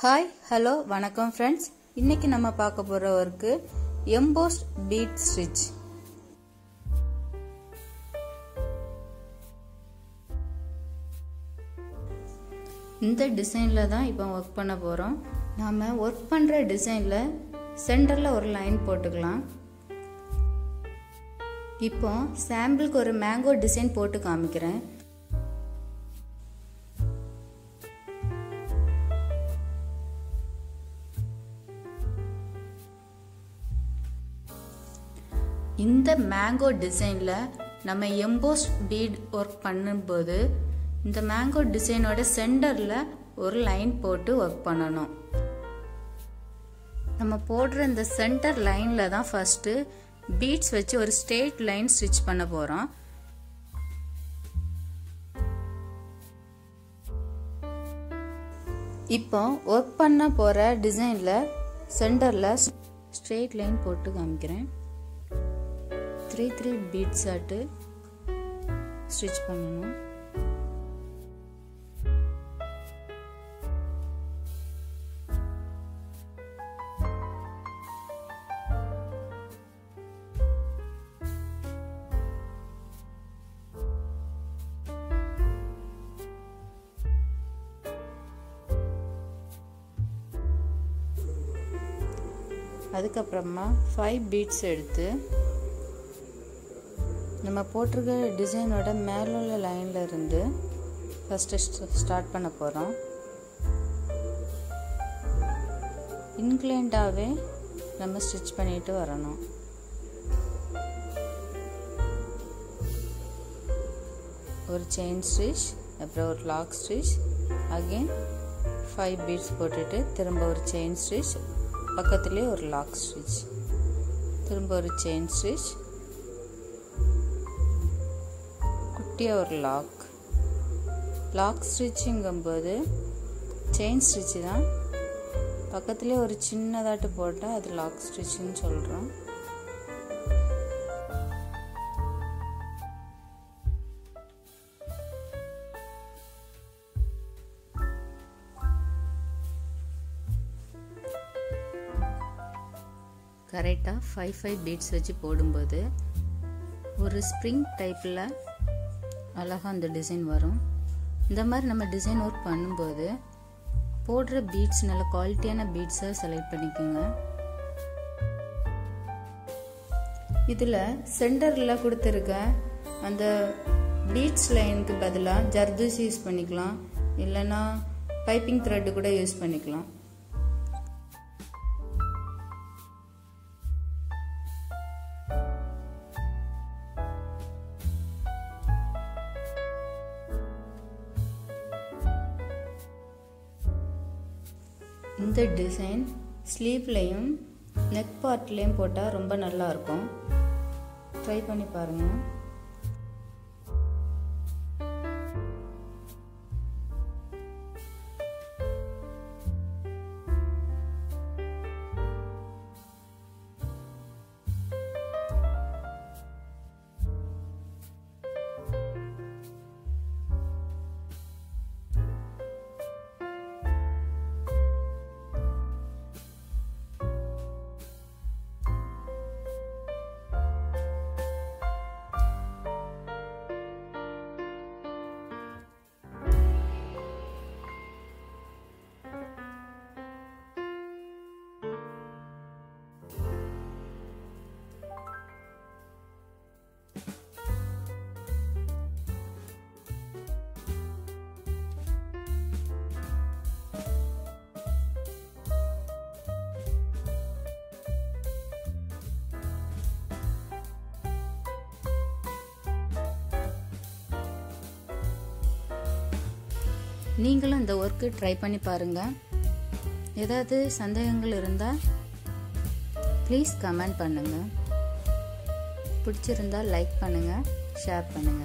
Hi, hello, வணக்கம் friends. இன்னைக்கு நம்ம பார்க்க போற work embossed bead stitch. இந்த டிசைன்ல தான் இப்போ வர்க் பண்ண போறோம். நாம வர்க் பண்ற டிசைன்ல சென்டர்ல ஒரு லைன் போட்டுக்கலாம். இப்போ சாம்பிளுக்கு ஒரு மேங்கோ டிசைன் போட்டு காமிக்கிறேன். இந்த மேங்கோ டிசைன்ல நம்ம எம்போஸ்ட் பீட் ஒர்க் பண்ணும்போது இந்த மேங்கோ டிசைனோட சென்டர்ல ஒரு லைன் போட்டு ஒர்க் பண்ணணும். நம்ம போடுற இந்த சென்டர் லைன்ல தான் ஃபர்ஸ்ட் பீட்ஸ் வச்சு ஒரு ஸ்ட்ரெயிட் லைன் ஸ்டிட்ச் பண்ண போறோம். இப்போ ஒர்க் பண்ண போற டிசைன்ல சென்டர்ல ஸ்ட்ரெயிட் லைன் போட்டு காமிக்கிறேன். 3 beads ஆட்டு ஸ்டிட்ச் பண்ணனும். அதுக்கு அப்புறமா 5 beads எடுத்து நம்ம போட்டிருக்க டிசைனோட மேல உள்ள லைன்ல இருந்து ஃபர்ஸ்ட் ஸ்டார்ட் பண்ண போறோம். இன்க்ளைன்டாவே நம்ம ஸ்டிட்ச் பண்ணிட்டு வரணும். ஒரு செயின் ஸ்டிட்ச், அப்புறம் ஒரு லாக் ஸ்டிட்ச், அகைன் 5 beads போட்டுட்டு திரும்ப ஒரு செயின் ஸ்டிட்ச், பக்கத்துலயே ஒரு லாக் ஸ்டிட்ச், திரும்ப ஒரு செயின் ஸ்டிட்ச், ஒரு லாக் ஸ்டிச்சிங்கும்போது செயின் ஸ்டிச் தான், பக்கத்துலேயே ஒரு சின்னதாட்டு போட்டால் அது லாக் ஸ்டிச்னு சொல்கிறோம். கரெக்டாக 5 பீட்ஸ் வச்சு போடும்போது ஒரு ஸ்ப்ரிங் டைப்பில் அழகா அந்த டிசைன் வரும். இந்த மாதிரி நம்ம டிசைன் ஒர்க் பண்ணும்போது போடுற பீட்ஸ் நல்ல குவாலிட்டியான பீட்ஸை செலக்ட் பண்ணிக்கோங்க. இதில் சென்டரில் கொடுத்துருக்க அந்த பீட்ஸ் லைனுக்கு பதிலாக ஜர்தூசி யூஸ் பண்ணிக்கலாம், இல்லைன்னா பைப்பிங் த்ரெட்டு கூட யூஸ் பண்ணிக்கலாம். இந்த டிசைன் ஸ்லீவ்லையும் நெக் பார்ட்லையும் போட்டால் ரொம்ப நல்லா இருக்கும். ட்ரை பண்ணி பாருங்க. நீங்களும் இந்த ஒர்க்கு ட்ரை பண்ணி பாருங்க. ஏதாவது சந்தேகங்கள் இருந்தால் ப்ளீஸ் கமெண்ட் பண்ணுங்க. பிடிச்சிருந்தா லைக் பண்ணுங்க, ஷேர் பண்ணுங்க.